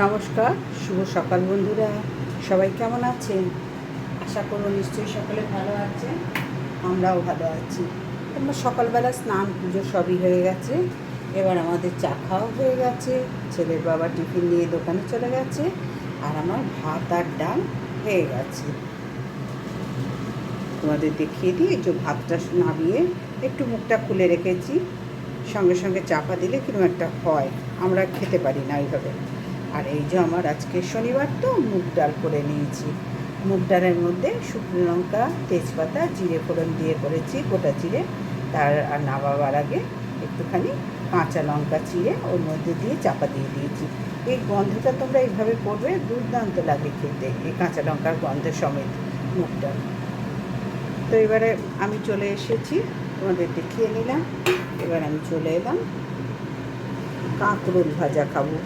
নমস্কার, শুভ সকাল বন্ধুরা। সবাই কেমন আছেন? আশা করব নিশ্চয়ই সকলে ভালো আছেন। আমরাও ভালো আছি। আমরা সকালবেলা স্নান পুজো সবই হয়ে গেছে। এবার আমাদের চা খাওয়া হয়ে গেছে, ছেলের বাবা টিফিন নিয়ে দোকানে চলে গেছে, আর আমার ভাত আর ডাল হয়ে গেছে। তোমাদের দেখিয়ে দিই, একটু ভাতটা নামিয়ে একটু মুখটা খুলে রেখেছি। সঙ্গে সঙ্গে চাপা দিলে কিরকম একটা হয়, আমরা খেতে পারি না এইভাবে। আর এই যে আমার আজকে শনিবার, তো মুগ ডাল করে নিয়েছি। মুগ ডালের মধ্যে শুকনো লঙ্কা, তেজপাতা, জিরে ফোড়ন দিয়ে করেছি, গোটা জিরে। তার আর নামাবার আগে একটুখানি কাঁচা লঙ্কা চিড়ে ওর মধ্যে দিয়ে চাপা দিয়ে দিয়েছি। এই গন্ধটা তোমরা এইভাবে করবে, দুর্দান্ত লাগে খেতে, এই কাঁচা লঙ্কার গন্ধ সমেত মুগ ডাল। তো এবারে আমি চলে এসেছি, তোমাদের দেখিয়ে নিলাম। এবার আমি চলে এলাম কাঁকরোল ভাজা খাবো।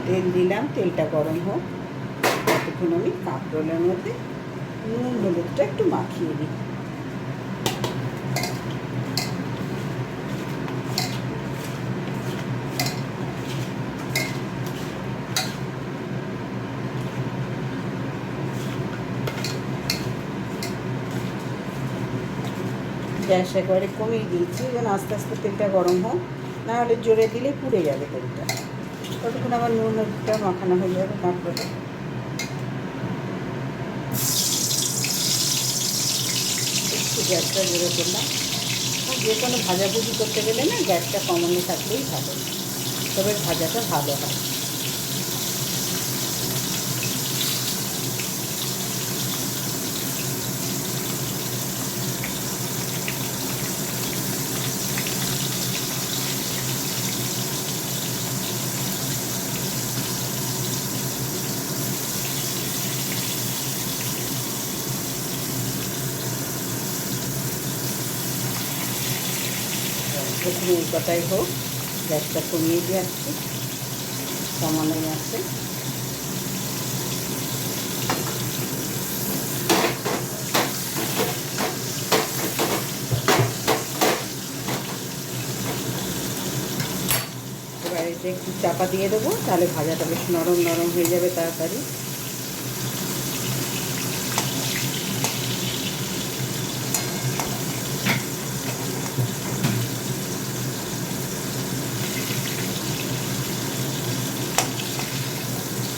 তেল দিলাম, তেলটা গরম হোক, ততক্ষণ আমি কাঁকরোলের মধ্যে নুন হলুদটা একটু মাখিয়ে দিই। গ্যাস একবারে কমিয়ে দিয়েছি, যেন আস্তে আস্তে তেলটা গরম হোক, নাহলে জোরে দিলে পুড়ে যাবে তেলটা। ততক্ষণ আমার নুন হলুদটা মাখানো হয়ে যাবে কাঁকরোলে। একটু গ্যাসটা জোরে করলাম। আর যে কোনো ভাজাভুজি করতে গেলে না, গ্যাসটা কমানো থাকলেই ভালো, তবে ভাজাটা ভালো হয়। প্রথমে এই কটাই হোক, গ্যাসটা কমিয়ে দিয়ে আসছি, কমানোই আছে। এবার এটা একটু চাপা দিয়ে দেবো, তাহলে ভাজাটা বেশ নরম নরম হয়ে যাবে তাড়াতাড়ি।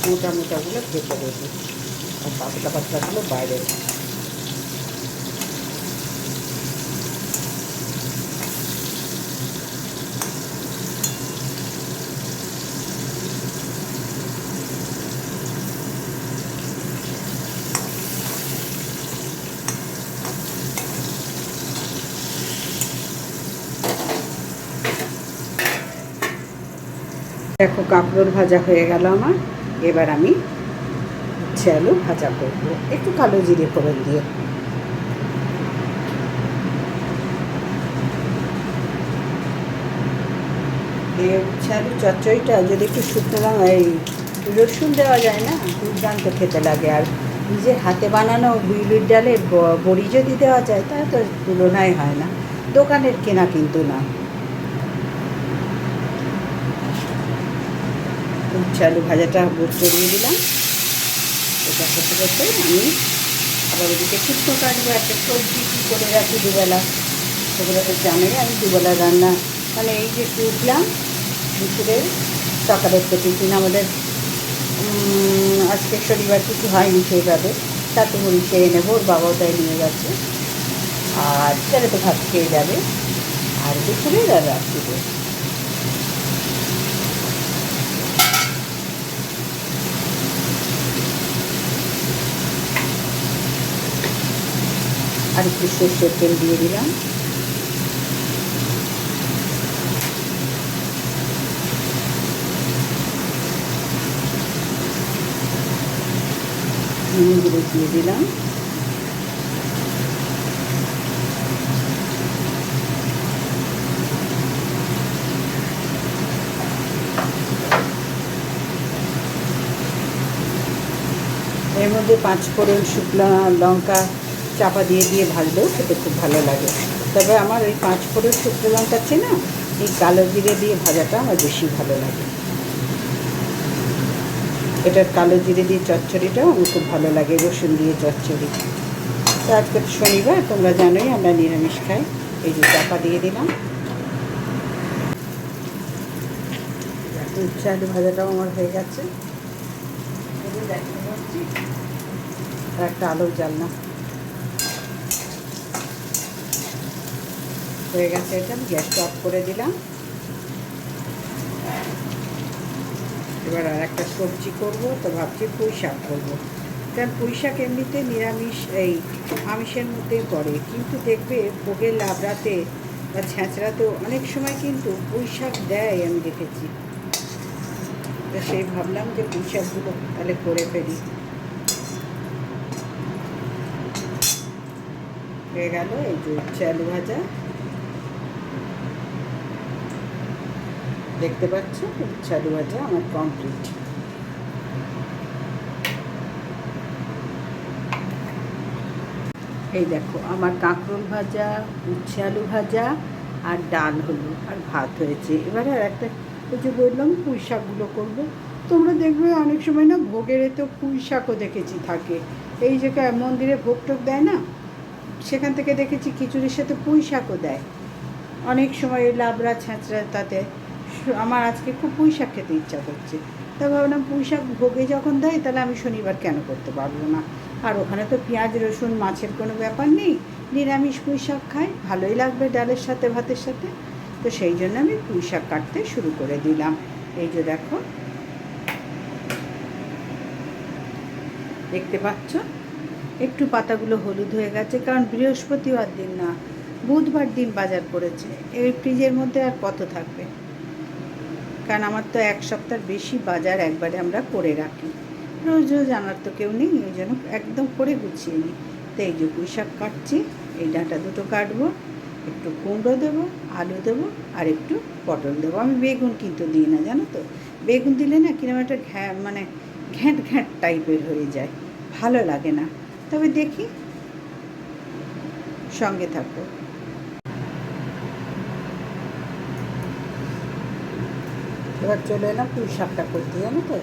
মোটা মোটাগুলো ভেতরে দিই, আর পাতলা পাতলাগুলো বাইরে। দেখো, কাঁকরোল ভাজা হয়ে গেল আমার। এবার আমি উচ্ছে আলু ভাজা করবো, একটু কালো জিরে ফোড়ন দিয়ে। এই উচ্ছে আলু চচ্চড়িটা যদি একটু শুকনো এই রসুন দেওয়া যায় না, দুর্দান্ত খেতে লাগে। আর নিজের হাতে বানানো বিউলির ডালের বড়ি যদি দেওয়া যায়, তাহলে তো তুলনাই হয় না, দোকানের কেনা কিন্তু না। উচ্ছে আলু ভাজাটা চড়িয়ে দিলাম। এটা করতে করতে আমি আবার ওদিকে শুকনো কাটবো। একটা সবজি কী করে রাখি দুবেলা, সেগুলো তো জানে। আমি দুবেলা রান্না, মানে এই যে একটু উঠলাম দুপুরে, সকালের তো টিফিন আমাদের আজকে শনিবার কিছু হয়নি সেইভাবে, তাতে মুড়ি খেয়ে নেবো, ওর বাবাও তাই নিয়ে গেছে। আর ছেলে তো ভাত খেয়ে যাবে, আর দুপুরে আর রাত্রিতে। আর একটু সর্ষের তেল দিয়ে দিলাম। নুনগুলো দিয়ে দিলাম। এর মধ্যে 5 ফোড়ন, শুকনো লঙ্কা চাপা দিয়ে দিয়ে ভাজলেও খেতে খুব ভালো লাগে। তবে আমার ওই 5 ফোড়ন শুকনো লঙ্কার চেয়ে না এই কালো জিরে দিয়ে ভাজাটা আমার বেশি ভালো লাগে। এটার কালো জিরে দিয়ে চচ্চড়িটাও আমার খুব ভালো লাগে, রসুন দিয়ে চচ্চড়ি। তো আজকে তো শনিবার, তোমরা জানোই আমরা নিরামিষ খাই। এই যে চাপা দিয়ে দিলাম। উচ্ছে আলু ভাজাটাও আমার হয়ে গেছে। দেখতে পাচ্ছি আর একটা আলু জ্বালনা হয়ে গেছে। এটা আমি গ্যাসটা অফ করে দিলাম। এবার আর একটা সবজি করব, তো ভাবছি পুঁই শাক করবো। কারণ পুঁই শাক এমনিতে নিরামিষ এই আমিষের মধ্যেই পড়ে, কিন্তু দেখবে ভোগের লাবড়াতে বা ছ্যাঁচড়াতেও অনেক সময় কিন্তু পুঁই শাক দেয়, আমি দেখেছি। তো সেই ভাবলাম যে পুঁই শাকগুলো তাহলে করে ফেলি। হয়ে গেল এই যে উচ্ছে আলু ভাজা, দেখতে পাচ্ছ উচ্ছে আলু ভাজা আমার কমপ্লিট। এই দেখো আমার কাঁকরোল ভাজা, উচ্ছে আলু ভাজা আর ডাল হলো, আর ভাত হয়েছে। এবারে আর একটা ওই যে বললাম পুঁই শাকগুলো করবো। তোমরা দেখবে অনেক সময় না ভোগের তো পুঁই শাকও দেখেছি থাকে। এই যে মন্দিরে ভোগ টোগ দেয় না, সেখান থেকে দেখেছি খিচুড়ির সাথে পুঁই শাকও দেয় অনেক সময়। ওই লাবড়া ছ্যাঁচড়া তাতে আমার আজকে খুব পুঁই শাক খেতে ইচ্ছা করছে। তা ভাবলাম পুঁই শাক ভোগে যখন দেয় তাহলে আমি শনিবার কেন করতে পারবো না। আর ওখানে তো পেঁয়াজ রসুন মাছের কোনো ব্যাপার নেই, নিরামিষ পুঁই শাক খাই, ভালোই লাগবে ডালের সাথে ভাতের সাথে। তো সেই জন্য আমি পুঁই শাক কাটতে শুরু করে দিলাম। এই যে দেখো, দেখতে পাচ্ছ একটু পাতাগুলো হলুদ হয়ে গেছে, কারণ বৃহস্পতিবার দিন না, বুধবার দিন বাজার করেছে। এই ফ্রিজের মধ্যে আর কত থাকবে, কারণ আমার তো 1 সপ্তাহ বেশি বাজার একবারে আমরা করে রাখি। রোজ রোজ আনার তো কেউ নেই, ওই জন্য একদম করে গুছিয়ে নিই। তো এই যে পুঁই শাক কাটছি, এই ডাঁটা দুটো কাটবো, একটু কুমড়ো দেবো, আলু দেবো আর একটু পটল দেবো। আমি বেগুন কিন্তু দিই না, জানো তো। বেগুন দিলে না কিরকম একটা মানে ঘ্যাঁট ঘ্যাঁট টাইপের হয়ে যায়, ভালো লাগে না। তবে দেখি, সঙ্গে থাকো। এবার চলে এলাম পুঁই শাকটা করতে, জানো তো।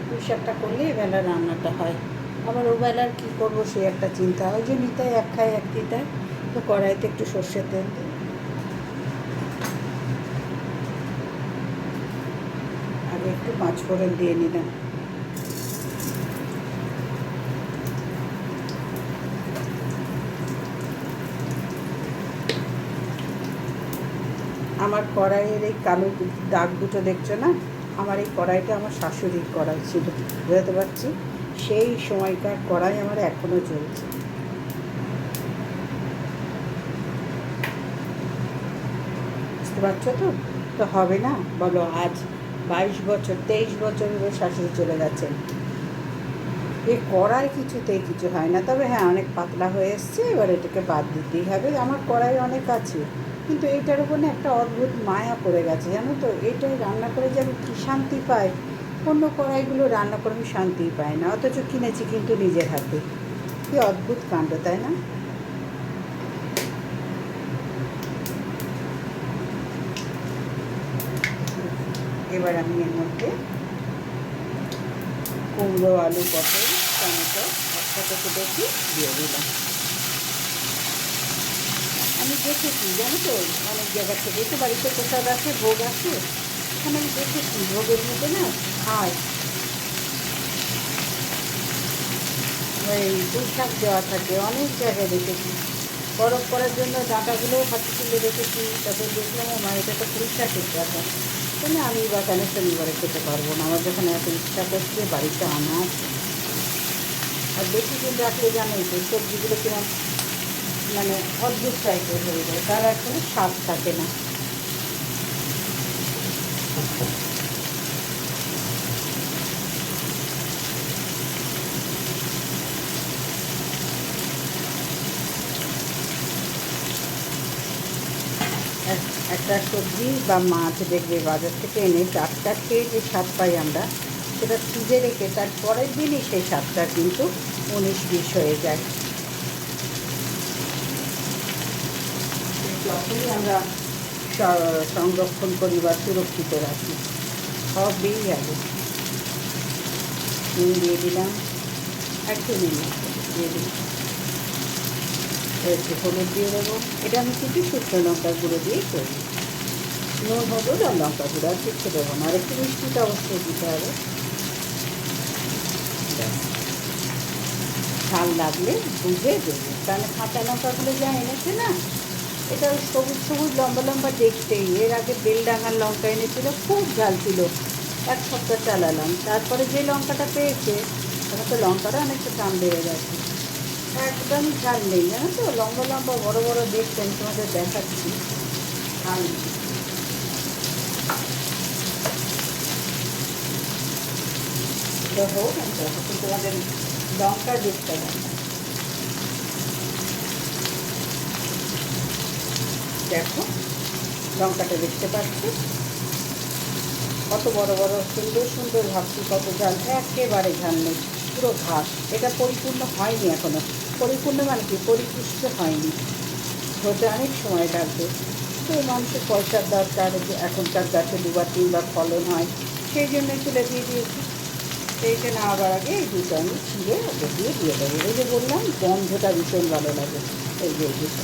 পুঁই শাকটা করলে এবেলা রান্নাটা হয়। আবার ওবেলার কী করবো সে একটা চিন্তা। ওই যে নিতাই এক খায় এক দিতায়। তো কড়াইতে একটু সর্ষের তেল দিই, আগে একটু 5 ফোড়ন দিয়ে নিলাম। আমার কড়াইয়ের এই কালো দাগ দুটো দেখছো না, আমার এই কড়াইটা আমার শাশুড়ির কড়াই ছিল, বুঝতে পারছি। সেই সময়কার কড়াই আমার এখনও চলছে। বুঝতে পারছো তো। তো হবে না বলো, আজ 22 বছর 23 বছর শাশুড়ি চলে গেছেন, এই কড়াই কিছুতেই কিছু হয় না। তবে হ্যাঁ, অনেক পাতলা হয়ে এসছে, এবার এটাকে বাদ দিতেই হবে। আমার কড়াই অনেক আছে, কিন্তু এইটার উপর না একটা অদ্ভুত মায়া পড়ে গেছে, জানো তো। এইটাই রান্না করে যে আমি কী শান্তি পাই, অন্য কড়াইগুলো রান্না করে আমি শান্তিই পাই না। অথচ কিনেছি কিন্তু নিজের হাতে, কী অদ্ভুত কাণ্ড, তাই না। এবার আমি এর মধ্যে কুমড়ো, আলু, পটল, টমেটো একসাথে কেটেছি দিয়ে দিলাম। আমি দেখেছি, জানো তো, অনেক জায়গা থেকে তো বাড়িতে প্রসাদ আছে, ভোগ আছে, এখানে আমি দেখেছি ভোগের মধ্যে না খায় ওই পুঁই শাক দেওয়া থাকে, অনেক জায়গায় দেখেছি। বরফ করার জন্য ডাঁটাগুলোও হাতে তুলে রেখেছি, তারপর দেখলাম ও মা, এটা তো পুঁই শাকের ডাঁটা। তাহলে আমি বা কেন শনিবারে খেতে পারবো না, আমার যখন এত ইচ্ছা করছে বাড়িতে আনা আছে। আর বেশি দিন রাখলে জানোই তো সবজিগুলো কিরম মানে অদ্ভুত টাইপের হয়ে যায়, তার আর কোনো স্বাদ থাকে না। একটা সবজি বা মাছ দেখবে বাজার থেকে এনে টাটকা খেয়ে যে স্বাদ পাই আমরা, সেটা ফ্রিজে রেখে তার পরের দিনই সেই স্বাদটা কিন্তু 19-20 হয়ে যায়। যখনই আমরা সংরক্ষণ করি বা সুরক্ষিত রাখি সবই গেল। নুন দিয়ে দিলাম, একটু নুন দিয়ে দিলাম, একটু হলুদ দিয়ে দেবো। এটা আমি কিন্তু শুকনো লঙ্কা গুঁড়ো দিয়েই করি। নুন হলুদ আর লঙ্কা গুঁড়ো আর কিছু দেবো না। আর একটু মিষ্টিটা অবশ্যই দিতে হবে। ঝাল লাগলে বুঝে দেবো, কারণ কাঁচা লঙ্কাগুলো যা এনেছে না, এটা ওই সবুজ সবুজ লম্বা লম্বা দেখতেই। এর আগে বেলডাঙার লঙ্কা এনেছিল, খুব ঝাল ছিল, 1 সপ্তাহ চালালাম। তারপরে যে লঙ্কাটা পেয়েছে তখন তো লঙ্কাটা অনেকটা দাম বেড়ে গেছে, একদমই ঝাল নেই, জানো তো, লম্বা লম্বা বড় বড় দেখতে। আমি তোমাদের দেখাচ্ছি, ঝাল নেই। হোক আমি তখন তোমাদের লঙ্কার দিকটা দেখাচ্ছি। দেখো লঙ্কাটা দেখতে পাচ্ছি কত বড় বড়, সুন্দর সুন্দর, ভাবছি কত ঝাল। একেবারে ঝাল নেই, পুরো ঘাস। এটা পরিপূর্ণ হয়নি এখনো। পরিপূর্ণ মানে কি, পরিপুষ্ট হয়নি, হতে অনেক সময় লাগবে। তো মানুষের পয়সার দরকার, এখনকার গাছে 2-3বার ফলন হয়, সেই জন্যই তুলে দিয়ে দিয়েছি। এইটা না আবার আগে এই দুটো আমি ছিঁড়ে ওকে দিয়ে দেবো। এই যে বললাম গন্ধটা ভীষণ ভালো লাগে। এই যে দুটো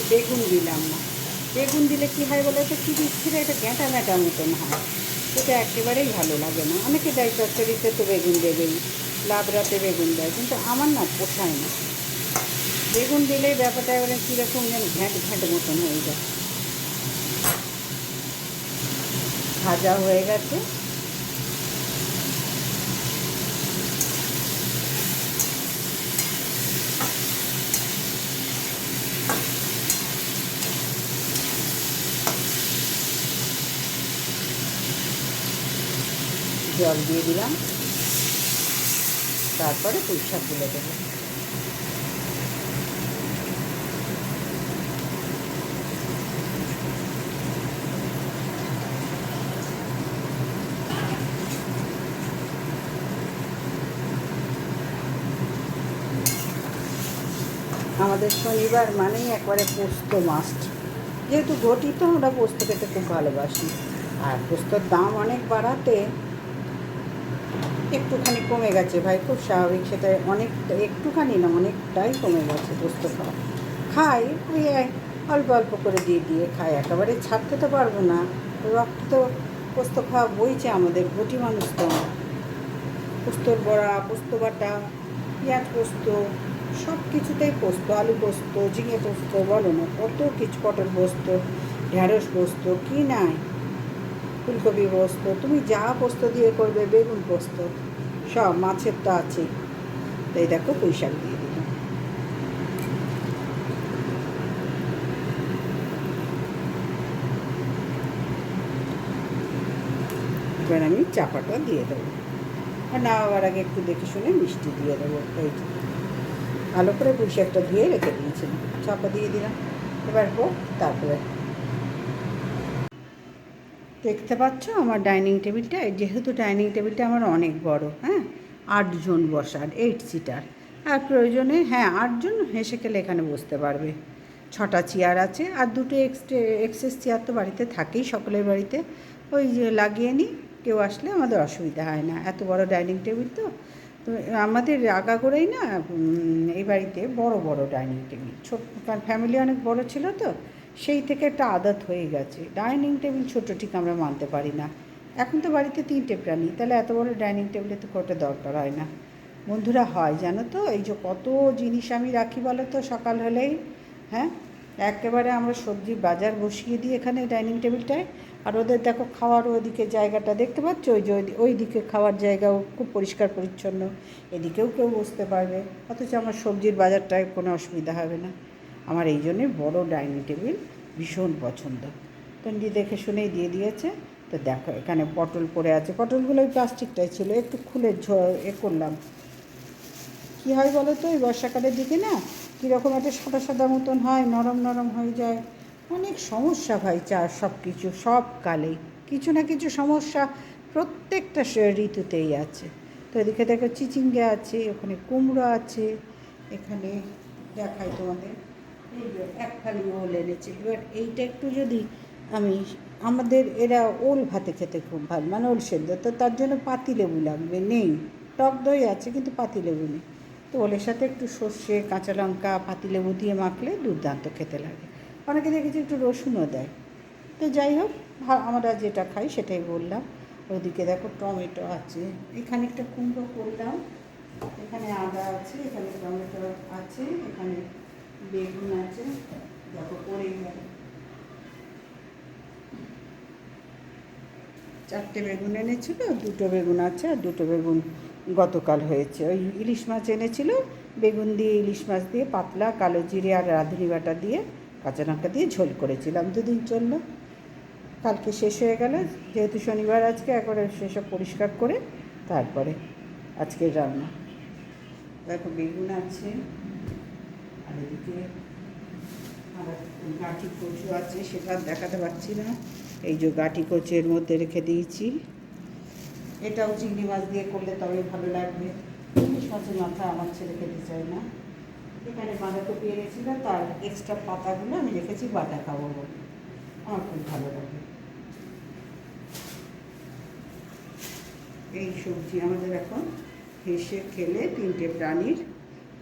বেগুন দিলাম না। বেগুন দিলে কী হয় বলে তো, কী দিচ্ছি রে, এটা গ্যাঁটা গ্যাঁটা মতন হয়, এটা একেবারেই ভালো লাগে না। অনেকে দেয় তরকারিতে তো বেগুন দেবেই, লাবড়াতে বেগুন দেয়, কিন্তু আমার না পোষায় না। বেগুন দিলেই ব্যাপারটা এবারে কীরকম যেন ঘ্যাঁট ঘ্যাঁট মতন হয়ে যায়। ভাজা হয়ে গেছে, জল দিয়ে দিলাম, তারপরে পুঁই শাক তুলে দেবো। আমাদের শনিবার মানেই একবারে পোস্ত মাস্ট। যেহেতু ঘটি, তো আমরা পোস্ত খেতে খুব ভালোবাসি। আর পোস্তর দাম অনেক বাড়াতে একটুখানি কমে গেছে ভাই, খুব স্বাভাবিক। সেটা অনেক, একটুখানি না, অনেকটাই কমে গেছে পোস্ত খাওয়া। খাই ওই অল্প অল্প করে দিয়ে দিয়ে খাই, একেবারে ছাড়তে তো পারবো না। রক্ত তো পোস্ত খাওয়া বইছে আমাদের, ঘটি মানুষ তো। পোস্তর বড়া, পোস্ত বাটা, পেঁয়াজ পোস্ত, সব কিছুতেই পোস্ত, আলু পোস্ত, ঝিঙে পোস্ত, বলো না কত কিছু, পটল পোস্ত, ঢ্যাঁড়স পোস্ত, কি নাই, ফুলকপি পোস্ত, তুমি যা পোস্ত দিয়ে করবে, বেগুন পোস্ত, সব। মাছের তো আছে। তো এই দেখো পুঁই শাক দিয়ে দিলাম। এবার আমি চাপাটা দিয়ে দেবো, আর নামাবার আগে একটু দেখে শুনে মিষ্টি দিয়ে দেবো। এই ভালো করে পুঁই শাকটা ধুয়ে রেখে দিয়েছিলাম, চাপা দিয়ে দিলাম। এবার হোক, তারপরে দেখতে পাচ্ছ আমার ডাইনিং টেবিলটা। যেহেতু ডাইনিং টেবিলটা আমার অনেক বড়, হ্যাঁ, 8 জন বসার, 8 সিটার। আর প্রয়োজনে 8 জন হেসে খেলে এখানে বসতে পারবে। 6টা চেয়ার আছে, আর 2টো এক্সেস চেয়ার তো বাড়িতে থাকেই, সকলের বাড়িতে। ওই যে লাগিয়ে নিই, কেউ আসলে আমাদের অসুবিধা হয় না। এত বড় ডাইনিং টেবিল তো। তো আমাদের আগাগোড়াই না এই বাড়িতে বড় বড় ডাইনিং টেবিল, ছোট, কারণ ফ্যামিলি অনেক বড় ছিল তো, সেই থেকে একটা আদত হয়ে গেছে। ডাইনিং টেবিল ছোটো ঠিক আমরা মানতে পারি না। এখন তো বাড়িতে 3টে প্রাণী, তাহলে এত বড় ডাইনিং টেবিলে তো কোটা দরকার হয় না। বন্ধুরা, হয় জানো তো, এই যে কত জিনিস আমি রাখি বলো তো সকাল হলেই। হ্যাঁ, একেবারে আমরা সবজি বাজার বসিয়ে দিই এখানে ডাইনিং টেবিলটায়, আর ওদের দেখো খাওয়ার ওদিকে জায়গাটা দেখতে পাচ্ছ, ওই যে ওই দিকে খাওয়ার জায়গাও খুব পরিষ্কার পরিচ্ছন্ন, এদিকেও কেউ বসতে পারবে, অথচ আমার সবজির বাজারটায় কোনো অসুবিধা হবে না। আমার এই জন্যে বড়ো ডাইনিং টেবিল ভীষণ পছন্দ। তন্ডি দেখে শুনেই দিয়ে দিয়েছে। তো দেখো এখানে পটল পড়ে আছে, পটলগুলো ওই প্লাস্টিকটাই ছিল, একটু খুলে করলাম। কী হয় বলো তো, ওই বর্ষাকালের দিকে না কীরকম একটা সাদা সাদা মতন হয়, নরম নরম হয়ে যায়, অনেক সমস্যা ভাই সব কিছু সব কালেই কিছু না কিছু সমস্যা প্রত্যেকটা ঋতুতেই আছে। তো এদিকে দেখো চিচিঙ্গা আছে, ওখানে কুমড়ো আছে, এখানে দেখাই তোমাদের, এই যে এক ফালি ওল এনেছে। এবার এইটা একটু যদি আমাদের এরা ওল ভাতে খেতে খুব ভালো, মানে ওল সেদ্ধ, তো তার জন্য পাতিলেবু লাগবে, নেই, টক দই আছে কিন্তু পাতিলেবু নেই। তো ওলের সাথে একটু সর্ষে কাঁচা লঙ্কা পাতিলেবু দিয়ে মাখলে দুর্দান্ত খেতে লাগে। অনেকে দেখেছি একটু রসুনও দেয়। তো যাই হোক, আমরা যেটা খাই সেটাই বললাম। ওদিকে দেখো টমেটো আছে, এখানে একটা কুমড়ো করলাম, এখানে আদা আছে, এখানে টমেটো আছে, এখানে বেগুন আছে, দেখো পড়েই গেল। 4টে বেগুন এনেছিল, 2টো বেগুন আছে, আর 2টো বেগুন গতকাল হয়েছে। ওই ইলিশ মাছ এনেছিল, বেগুন দিয়ে ইলিশ মাছ দিয়ে পাতলা কালো জিরে আর রাঁধুনি বাটা দিয়ে কাঁচা লঙ্কা দিয়ে ঝোল করেছিলাম, 2 দিন চললো। কালকে শেষ হয়ে গেল, যেহেতু শনিবার আজকে, একবারে সেসব পরিষ্কার করে তারপরে আজকের রান্না। দেখো বেগুন আছে, আর এদিকে আর গাঁটি কচু আছে, সেটা দেখাতে পারছি না। এই যে গাঁটি কচু এর মধ্যে রেখে দিয়েছি, এটাও চিংড়ি মাছ দিয়ে করলে তবে ভালো লাগবে। ইলিশ মাছের মাথা আমার ছেলে খেতে চায় না। এখানে বাঁধাকপি এনেছিল, তার এক্সট্রা পাতাগুলো আমি রেখেছি বাটা খাবো বলে, আমার খুব ভালো লাগে। এই সবজি আমাদের এখন হেসে খেলে 3টে প্রাণীর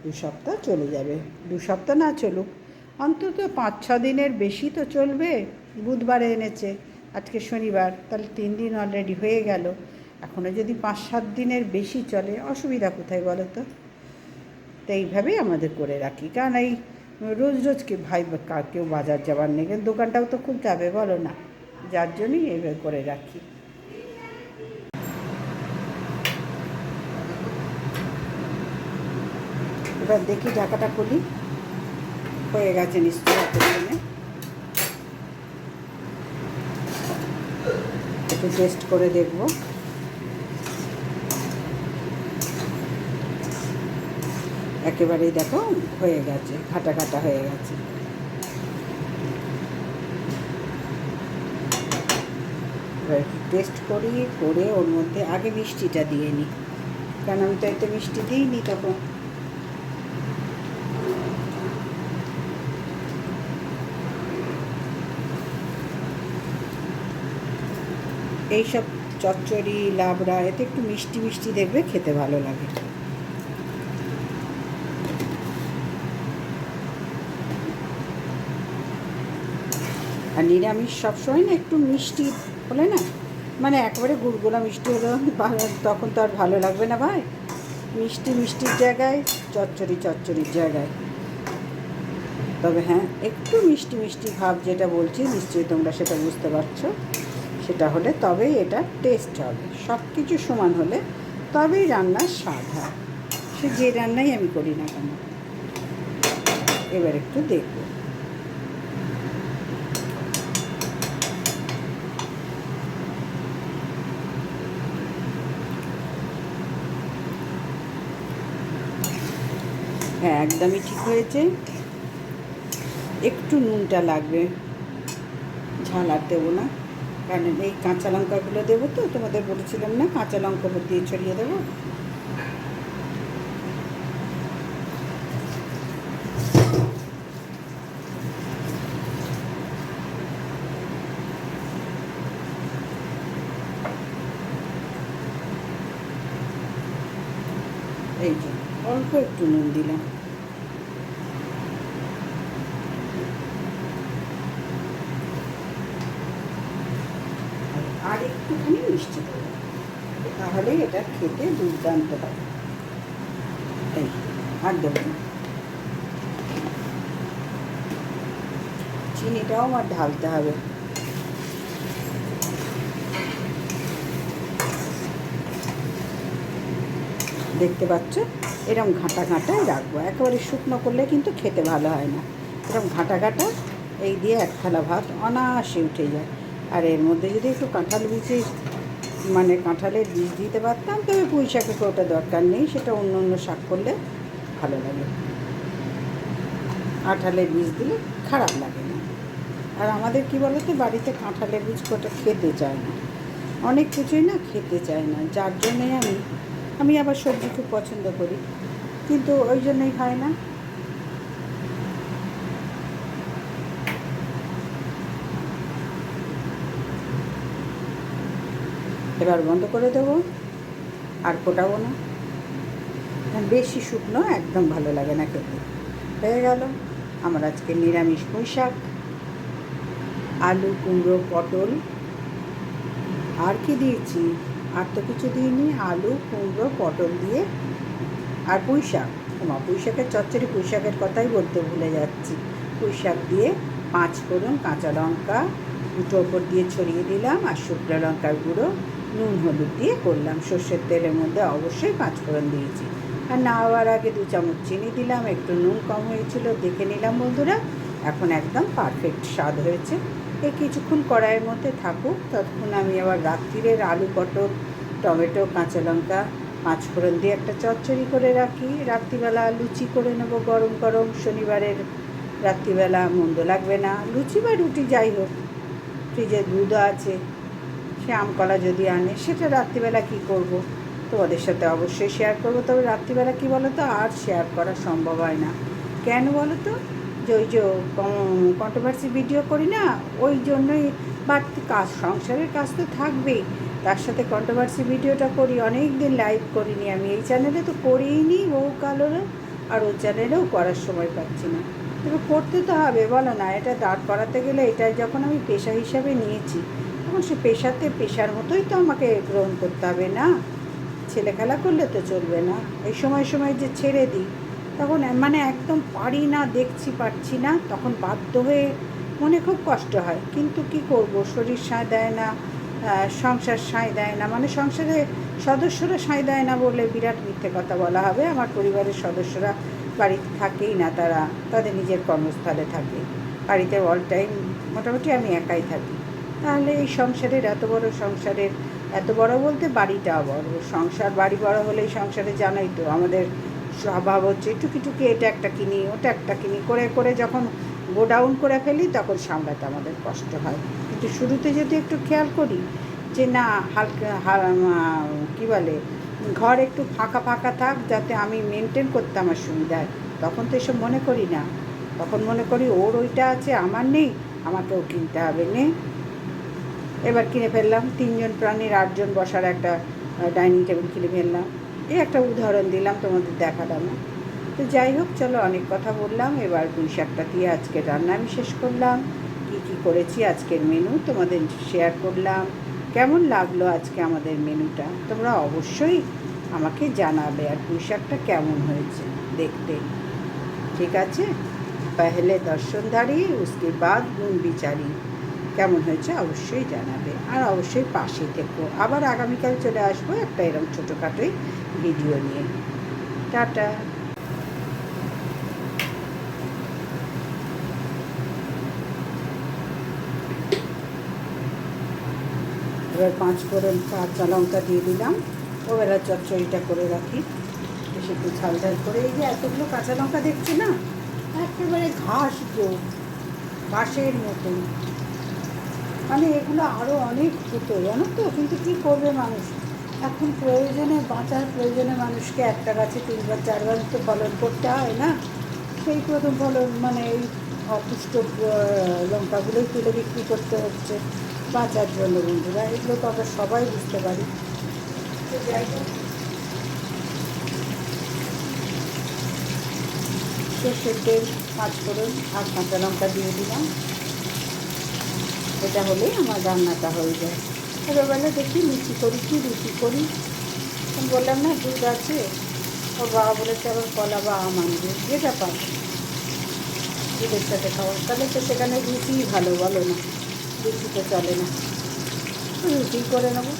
2 সপ্তাহ চলে যাবে। 2 সপ্তাহ না চলুক, অন্তত 5-6 দিনের বেশি তো চলবে। বুধবারে এনেছে, আজকে শনিবার, তাহলে 3 দিন অলরেডি হয়ে গেল। এখনও যদি 5-7 দিনের বেশি চলে, অসুবিধা কোথায় বলো তো? তো এইভাবেই আমাদের করে রাখি, কারণ এই রোজ রোজ ভাই কেউ বাজার যাবার নেই, কিন্তু দোকানটাও তো খুলতে হবে বলো না, যার জন্যই এইভাবে করে রাখি। এবার দেখি ঢাকাটা খুলি, হয়ে গেছে নিশ্চয়ই এতক্ষণে। একটু টেস্ট করে দেখব। একেবারেই দেখো হয়ে গেছে, ঘাটা ঘাটা হয়ে গেছে। এবার টেস্ট করে ওর মধ্যে আগে মিষ্টিটা দিয়ে নিই, কারণ আমি তো এতে মিষ্টি দিইনি তখন। এইসব চচ্চড়ি লাবড়া এতে একটু মিষ্টি মিষ্টি দেখবে, খেতে ভালো লাগে। আর নিরামিষ সবসময় না একটু মিষ্টি হলে না, মানে একবারে গুড়গুড়া মিষ্টি হলে তখন তো আর ভালো লাগবে না ভাই। মিষ্টির জায়গায় চচ্চড়ির জায়গায়, তবে হ্যাঁ একটু মিষ্টি ভাব যেটা বলছি নিশ্চয়ই তোমরা সেটা বুঝতে পারছো, সেটা হলে তবেই এটা টেস্ট হবে। সব কিছু সমান হলে তবেই রান্নার স্বাদ হয়, সে যে রান্নাই আমি করি না কেন। এবার একটু দেখব, হ্যাঁ একদমই ঠিক হয়েছে। একটু নুনটা লাগবে, ঝাল আর দেবো না, কারণ এই কাঁচা লঙ্কাগুলো দেবো তো, তোমাদের বলেছিলাম না কাঁচা লঙ্কা দিয়ে ছড়িয়ে দেবো। এই যে অল্প একটু নুন দিলাম, আর একটুখানি মিষ্টি দেবো, তাহলে এটা খেতে দুর্দান্ত হবে। এই আর দেবো না, চিনিটাও আমার ঢালতে হবে। দেখতে পাচ্ছ এরকম ঘাঁটা ঘাঁটায় রাখবো, একেবারে শুকনো করলে কিন্তু খেতে ভালো হয় না। এরকম ঘাঁটা ঘাঁটা এই দিয়ে এক থালা ভাত অনায়াসে উঠে যায়। আর এর মধ্যে যদি একটু কাঁঠাল বীজের মানে কাঁঠালের বীজ দিতে পারতাম, তবে পুঁই শাকের ওটা দরকার নেই, সেটা অন্য অন্য শাক করলে ভালো লাগে। কাঁঠালের বীজ দিলে খারাপ লাগে না। আর আমাদের কি বলতো, বাড়িতে কাঁঠালের বীজ কোটা খেতে চায় না, অনেক কিছুই না খেতে চায় না, যার জন্যে আমি আবার সবজি খুব পছন্দ করি, কিন্তু ওই জন্যই হয় না। এবার বন্ধ করে দেবো, আর ফোটাবো না, বেশি শুকনো একদম ভালো লাগে না খেতে। হয়ে গেল আমার আজকে নিরামিষ পুঁই শাক, আলু, কুমড়ো, পটল, আর কি দিয়েছি, আর তো কিছু দিইনি, আলু, কুমড়ো, পটল দিয়ে আর পুঁই শাক। পুঁই শাকের চচ্চড়ি, পুঁই শাকের কথাই বলতে ভুলে যাচ্ছি। পুঁই শাক দিয়ে 5 ফোড়ন, কাঁচা লঙ্কা দুটো ওপর দিয়ে ছড়িয়ে দিলাম, আর শুকনো লঙ্কার গুঁড়ো, নুন হলুদ দিয়ে করলাম। সর্ষের তেলের মধ্যে অবশ্যই 5 ফোড়ন দিয়েছি। আর নাওয়ার আগে 2 চামচ চিনি দিলাম, একটু নুন কম হয়েছিল দেখে নিলাম বন্ধুরা। এখন একদম পারফেক্ট স্বাদ হয়েছে। এই কিছুক্ষণ কড়াইয়ের মধ্যে থাকুক, ততক্ষণ আমি আবার রাত্রিরের আলু, পটল, টমেটো, কাঁচা লঙ্কা, 5 ফোড়ন দিয়ে একটা চচ্চড়ি করে রাখি। রাত্রিবেলা লুচি করে নেব গরম গরম, শনিবারের রাত্রিবেলা মন্দ লাগবে না, লুচি বা রুটি যাই হোক। ফ্রিজে দুধও আছে, সে আমকলা যদি আনে, সেটা রাত্রিবেলা কী করব তোমাদের সাথে অবশ্যই শেয়ার করব। তবে রাত্রিবেলা কী বলো তো, আর শেয়ার করা সম্ভব হয় না। কেন বলো তো, যে ওই যে কন্ট্রোভার্সি ভিডিও করি না, ওই জন্যই। বাড়তি কাজ, সংসারের কাজ তো থাকবেই, তার সাথে কন্ট্রোভার্সি ভিডিওটা করি। অনেক দিন লাইভ করিনি আমি, এই চ্যানেলে তো করিনি বহুকালেরও, আর ওই চ্যানেলেও করার সময় পাচ্ছি না। তবে করতে তো হবে, বলো না, এটা দাঁড় করাতে গেলে, এটা যখন আমি পেশা হিসাবে নিয়েছি, তখন সে পেশার মতোই তো আমাকে গ্রহণ করতে হবে না। ছেলে খেলা করলে তো চলবে না। এই সময় যে ছেড়ে দিই, তখন মানে একদম পারি না, পারছি না, তখন বাধ্য হয়ে মনে খুব কষ্ট হয়। কিন্তু কি করব, শরীর সায় দেয় না, সংসার সায় দেয় না, মানে সংসারে সদস্যরা সায় দেয় না বলে বিরাট মিথ্যে কথা বলা হবে। আমার পরিবারের সদস্যরা বাড়িতে থাকেই না, তাদের নিজের কর্মস্থলে থাকে। বাড়িতে অল টাইম মোটামুটি আমি একাই থাকি। তাহলে এই সংসারের এত বড় বলতে বাড়িটা বড়, সংসার বাড়ি বড় হলেই সংসারে জানোই তো আমাদের স্বভাব হচ্ছে টুকি এটা একটা কিনি, ওটা একটা কিনি করে যখন গোডাউন করে ফেলি, তখন সামলাতে আমাদের কষ্ট হয়। কিন্তু শুরুতে যদি একটু খেয়াল করি যে না, কী বলে, ঘর একটু ফাঁকা থাক, যাতে আমি মেনটেন করতে আমার সুবিধা হয়, তখন তো এসব মনে করি না। তখন মনে করি ওর ওইটা আছে, আমার নেই, আমাকেও কিনতে হবে। এবার কিনে ফেললাম, 3 জন প্রাণীর 8 জন বসার একটা ডাইনিং টেবিল কিনে ফেললাম। এই একটা উদাহরণ দিলাম, তোমাদের দেখালাম না। তো যাই হোক, চলো অনেক কথা বললাম। এবার পুঁই শাকটা দিয়ে আজকে রান্না আমি শেষ করলাম। কি করেছি আজকের মেনু তোমাদের শেয়ার করলাম। কেমন লাগলো আজকে আমাদের মেনুটা, তোমরা অবশ্যই আমাকে জানাবে। আর পুঁই শাকটা কেমন হয়েছে দেখতে, ঠিক আছে? পহলে দর্শনধারী, উসকে বাদ গুণ বিচারি। কেমন হয়েছে অবশ্যই জানাবে, আর অবশ্যই পাশে থেকো। আবার আগামীকাল চলে আসবো একটা এরকম ছোটোখাটোই ভিডিও নিয়ে। টাটা। এবার 5 ফোড়ন, কাঁচা লঙ্কা দিয়ে দিলাম। ওবেলা চচ্চড়িটা করে রাখি, বেশি একটু ঝাল করে। এই যে এতগুলো কাঁচা লঙ্কা দেখছি না, একেবারে ঘাসের মতন, মানে এগুলো আরও অনেক হতো জানো তো। কিন্তু কী করবে মানুষ, এখন বাঁচার প্রয়োজনে মানুষকে একটা গাছে 3বার 4বার তো ফলন করতে হয় না। সেই প্রথম ফলন মানে এই অপুষ্ট লঙ্কাগুলোই তুলে বিক্রি করতে হচ্ছে বাঁচার জন্য। বন্ধুরা, এগুলো তো আমরা সবাই বুঝতে পারি। তো যাই হোক, সর্ষের তেল, 5 ফোড়ন আর কাঁচা লঙ্কা দিয়ে দিলাম। এটা হলেই আমার রান্নাটা হয়ে যায়। ছোটোবেলা দেখি লুচি করি। আমি বললাম না, দুধ আছে, ওর বাবা বলেছে আবার কলা বা আম আনবে, যেটা পাবো দুধের সাথে খাওয়া। তাহলে তো সেখানে রুটিই ভালো, বলো না? রুটি তো চলে না, রুটি করে নেবো।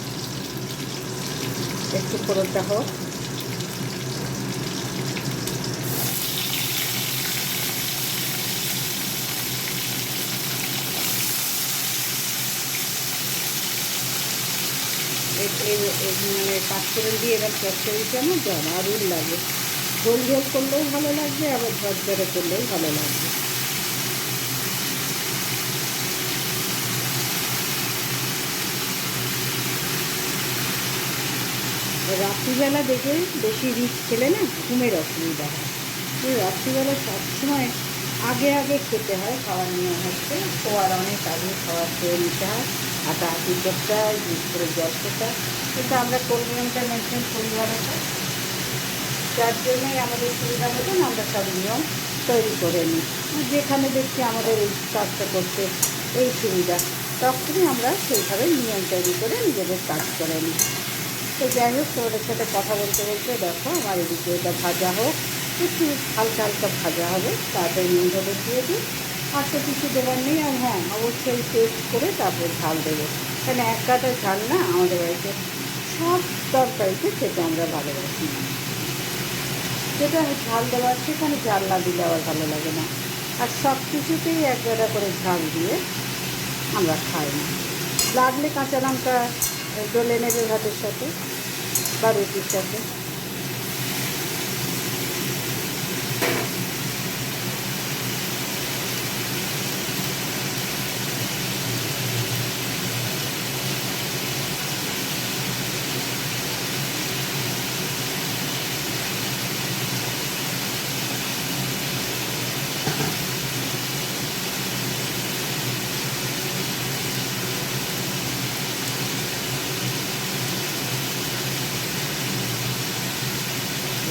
একটু ফোড়নটা হোক, মানে পাঁচফোড়ন দিয়ে এবার চচ্চড়িটা আমার দারুণ লাগে। ঝোল ঝোল করলেও ভালো লাগবে, আবার ঝরঝরে করলেও ভালো লাগবে। রাত্রিবেলা দেখে বেশি রিচ খেলে না ঘুমের অসুবিধা হয়। রাত্রিবেলা সবসময় আগে আগে খেতে হয়, খাওয়ার নিয়ম হচ্ছে শোয়ার অনেক আগে খাওয়ার খেয়ে নিতে হয়, হাঁটাহাঁটি করতে হয়, দুধ করে জল খেতে হয়। কিন্তু আমরা কোন নিয়মটা মেনটেন করি বলো তো? যার জন্যই আমাদের সুবিধা মতন আমরা সব নিয়ম তৈরি করে নিই। যেখানে দেখছি আমাদের এই কাজটা করতে এই সুবিধা, তখনই আমরা সেইভাবে নিয়ম তৈরি করে নিজেদের কাজ করে নিই। তো যাই হোক, তোমাদের সাথে কথা বলতে বলতে দেখো আমার এদিকে এটা ভাজা হোক, একটু হালকা হালকা ভাজা হবে, তারপরে নুন হলুদ দিয়ে দিই। আর তো কিছু দেওয়ার নেই। আর হ্যাঁ, অবশ্যই টেস্ট করে তারপর ঝাল দেবো, কারণ এক কাটা ঝাল না আমাদের বাড়িতে সব তরকারিতে খেতে আমরা ভালোবাসি। যেটা ঝাল দেওয়ার সেখানে ঝাল না দিলে আবার ভালো লাগে না। আর সব কিছুতেই এক গাদা করে ঝাল দিয়ে আমরা খাই না। লাগলে কাঁচা লঙ্কা ডলে নেবে ভাতের সাথে বা রুটির সাথে।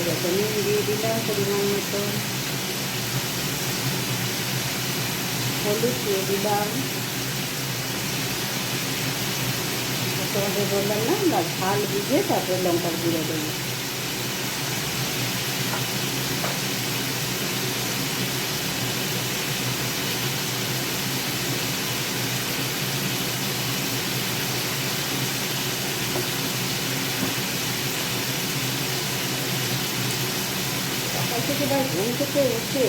এরকম নুন দিয়ে দিলাম পরিমাণ মতো, হলুদ দিয়ে দিলাম। তোমাদের বললাম না আমরা ঝাল বুঝে তারপরে লঙ্কার গুঁড়ো দেবো। সকাল থেকে ভাই ঘুম থেকে উঠে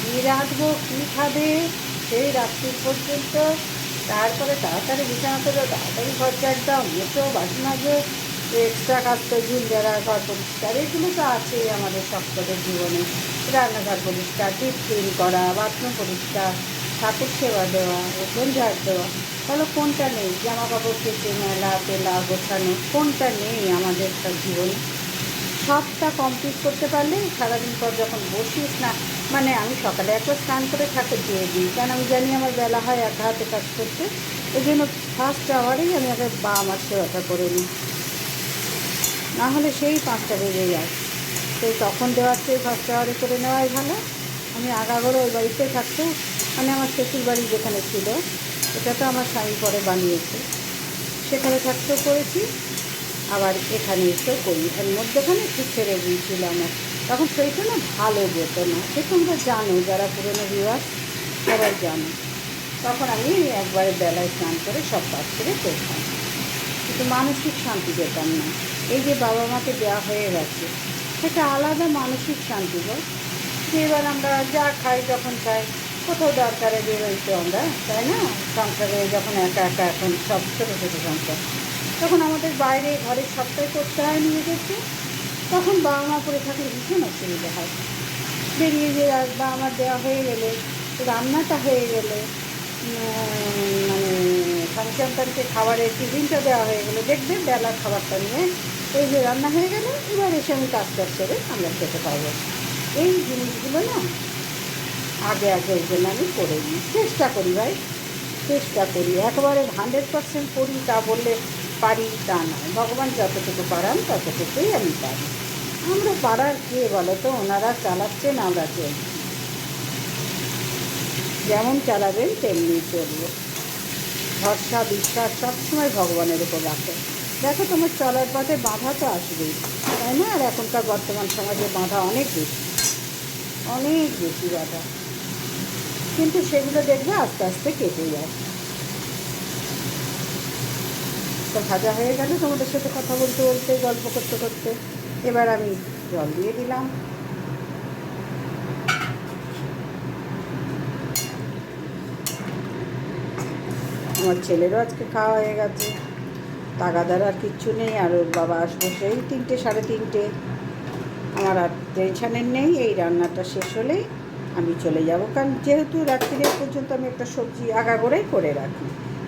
কী রাঁধবো কী খাবে সেই রাত্রি পর্যন্ত, তারপরে তাড়াতাড়ি বিছানা করো, তাড়াতাড়ি ঘর ঝাড় দাও, মেছো, বাসন মাজো, এক্সট্রা কাজ তো ঝুল যারা ঘর পরিষ্কার, এগুলো তো আছেই আমাদের সকলের জীবনে। রান্নাঘর পরিষ্কার, ডিপ ক্লিন করা, বাথরুম পরিষ্কার, ঠাকুর সেবা দেওয়া, উঠোন ঝাড় দেওয়া, তাহলে কোনটা নেই? জামা কাপড় কেচে মেলা তেলা গোছানো, কোনটা নেই আমাদের সব জীবনে? সবটা কমপ্লিট করতে পারলে সারাদিন পর যখন বসিস না, মানে আমি সকালে একবার স্নান করে ঠাকুর দিয়ে দিই, কারণ আমি জানি আমার বেলা হয় একা হাতে কাজ করতে। ওই জন্য ফার্স্ট আওয়ারেই আমি আগে আমার সেবাটা করে নিই, না হলে সেই 5টা বেজে যায়। তো তখন দেওয়ার চেয়ে ফার্স্ট আওয়ারে করে নেওয়াই ভালো। আমি আগাগোড়া ওই বাড়িতে থাকতো, মানে আমার শ্বশুর বাড়ি যেখানে ছিল, এটা তো আমার স্বামী পরে বানিয়েছে, সেখানে থাকতেও করেছি, আবার এখানে এসেও করি। এর মধ্যেখানে একটু ছেড়ে দিয়েছিলাম, তখন সেইটা না ভালো যেত না, সে তোমরা জানো, যারা পুরোনো বিবাহ সবাই জানো। তখন আমি একবারে বেলায় স্নান করে সব কাজ করে করতাম, কিন্তু মানসিক শান্তি পেতাম না। এই যে বাবা মাকে দেওয়া হয়ে গেছে, সেটা আলাদা মানসিক শান্তি গো। যে এবার আমরা যা খাই যখন চাই, কোথাও দরকারে বেরোইতো আমরা, তাই না? সংসারে যখন একা একা এখন সব ছোটো ছোটো সংসার, তখন আমাদের বাইরে ঘরের সবটাই করতে হয় নিয়ে গেছে, তখন বাবা মা করে থাকলে ভীষণ অসুবিধা হয়। বেরিয়ে যে বাবা মার দেওয়া হয়ে গেলে, রান্নাটা হয়ে গেলে, মানে সন্তানকে খাবারের টিফিনটা দেওয়া হয়ে গেলে, দেখবে বেলার খাবারটা নিয়ে এই যে রান্না হয়ে গেলে, এবার এসে আমি কাজ টাজ করে আমরা খেতে পারবো। এই জিনিসগুলো না আগে আগে ওই জন্য আমি করে নিই, চেষ্টা করি ভাই, চেষ্টা করি। একেবারে 100% করি তা বললে পারি তা নয়, ভগবান যতটুকু পারান ততটুকুই আমি পারি। আমরা পারার কে বলো তো? ওনারা চালাচ্ছেন, আমরা চলছি, যেমন চালাবেন তেমনি চলবো। ভরসা বিশ্বাস সবসময় ভগবানের উপর রাখো। দেখো তোমার চলার পথে বাধা তো আসবেই, তাই না? আর এখনকার বর্তমান সমাজে বাধা অনেক বেশি, অনেক বেশি বাধা, কিন্তু সেগুলো দেখবে আস্তে আস্তে কেটে যায়। তো ভাজা হয়ে গেলে তোমাদের সাথে কথা বলতে বলতে গল্প করতে করতে এবার আমি জল দিয়ে দিলাম। আমার ছেলেরও আজকে খাওয়া হয়ে গেছে, তাগাদার আর কিচ্ছু নেই। আর ওর বাবা আসবো সেই 3টে সাড়ে 3টে। আমার আর টেনশানের নেই। এই রান্নাটা শেষ হলেই আমি চলে যাব, কারণ যেহেতু রাত্রিরে পর্যন্ত আমি একটা সবজি আগাগোড়াই করে রাখি।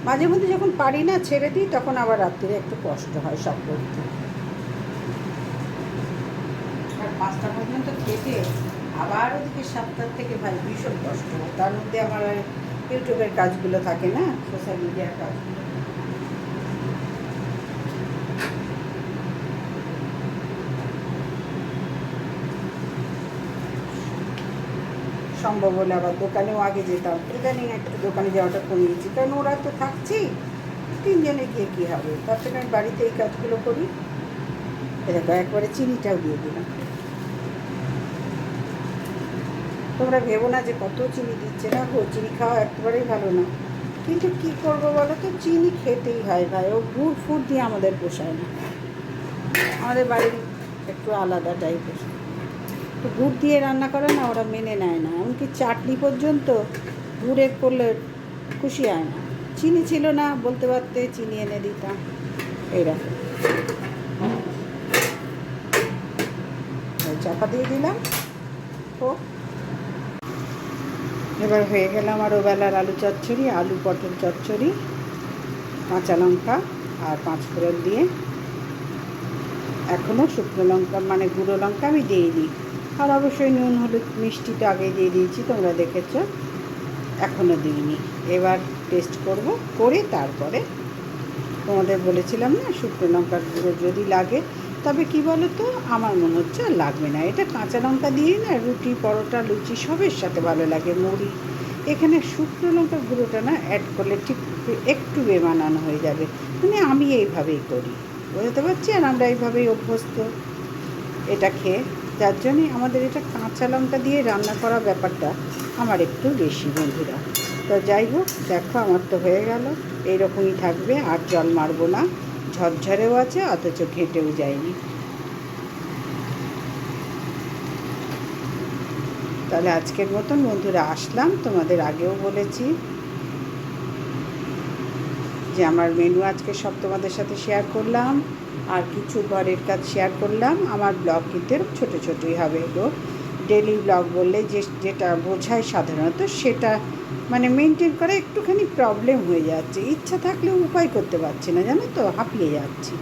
মাঝে মধ্যে যখন পারি না ছেড়ে দিই, তখন আবার রাত্রিরে একটু কষ্ট হয় সব করতে। আর 5টা পর্যন্ত খেতে আবার ওদিকে 7টার থেকে ভাই ভীষণ কষ্ট হয়। তার মধ্যে আমার ইউটিউবের কাজগুলো থাকে না, সোশ্যাল মিডিয়ার কাজগুলো। সম্ভব হলে আবার দোকানেও আগে যেতাম, ইদানিং একটু দোকানে যাওয়াটা কমিয়েছি, কারণ ওরা তো থাকছেই, 3 জনে গিয়ে কী হবে, তার থেকে আমি বাড়িতে এই কাজগুলো করি। দেখো একবারে চিনিটাও দিয়ে দিলাম। তোমরা ভেবো না যে কত চিনি দিচ্ছে, না গো, চিনি খাওয়া একেবারেই ভালো না, কিন্তু কি করবো বলো তো, চিনি খেতেই হয় ভাই। ও গুড় ফুড দিয়ে আমাদের পোষায় না, আমাদের বাড়ির একটু আলাদা টাইপের, তো গুড় দিয়ে রান্না করে না, ওরা মেনে নেয় না। এমনকি চাটনি পর্যন্ত গুড়ে করলে খুশি হয় না। চিনি ছিল না, বলতে পারতে চিনি এনে দিতাম। এইরকম চাপা দিয়ে দিলাম। ও এবার হয়ে গেল আমার ওবেলার আলু চচ্চড়ি, আলু পটল চচ্চড়ি, কাঁচা লঙ্কা আর 5 ফোড়ন দিয়ে। এখনও শুকনো লঙ্কা মানে গুঁড়ো লঙ্কা আমি দিইনি। আর অবশ্যই নুন হলুদ মিষ্টি তো আগে দিয়ে দিয়েছি, তোমরা দেখেছ, এখনও দিইনি। এবার টেস্ট করব, করে তারপরে তোমাদের বলেছিলাম না শুকনো লঙ্কার গুঁড়ো যদি লাগে, তবে কি বলো তো, আমার মনে হচ্ছে আর লাগবে না। এটা কাঁচা লঙ্কা দিয়ে না রুটি পরোটা লুচি সবের সাথে ভালো লাগে, মুড়ি। এখানে শুকনো লঙ্কার গুঁড়োটা না অ্যাড করলে ঠিক একটু বেমানানো হয়ে যাবে, মানে আমি এইভাবেই করি, বুঝতে পারছি। আর আমরা এইভাবেই অভ্যস্ত এটা খেয়ে, যার জন্যই আমাদের এটা কাঁচা লঙ্কা দিয়ে রান্না করা ব্যাপারটা আমার একটু বেশি, বন্ধুরা। তো যাই হোক, দেখো আমার তো হয়ে গেল, এইরকমই থাকবে, আর জল মারবো না, ঝরঝরেও আছে অথচ ঘেঁটেও যায়নি। তাহলে আজকের মতন বন্ধুরা আসলাম, তোমাদের আগেও বলেছি যে আমার মেনু আজকে সব তোমাদের সাথে শেয়ার করলাম, আর কিছু ঘরের কাজ শেয়ার করলাম। আমার ব্লগ কিন্তু ছোটো ছোটোই হবে গো, ডেলি ব্লগ বললে যেটা বোঝায় সাধারণত, সেটা মানে মেনটেন করা একটুখানি প্রবলেম হয়ে যাচ্ছে। ইচ্ছা থাকলেও উপায় করতে পারছি না, জানো তো, হাঁপিয়ে যাচ্ছি।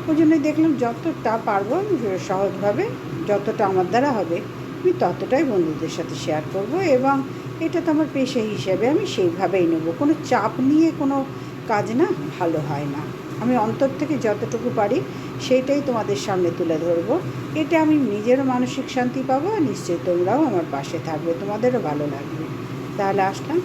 ওই জন্যই দেখলাম যতটা পারবো আমি সহজভাবে, যতটা আমার দ্বারা হবে আমি ততটাই বন্ধুদের সাথে শেয়ার করব। এবং এটা তো আমার পেশা হিসেবে আমি সেইভাবেই নেব, কোনো চাপ নিয়ে কোনো কাজ না ভালো হয় না। আমি অন্তর থেকে যতটুকু পারি সেইটাই তোমাদের সামনে তুলে ধরবো। এটা আমি নিজেরও মানসিক শান্তি পাবো, আর নিশ্চয়ই তোমরাও আমার পাশে থাকবে, তোমাদেরও ভালো লাগবে। তাহলে আসলাম।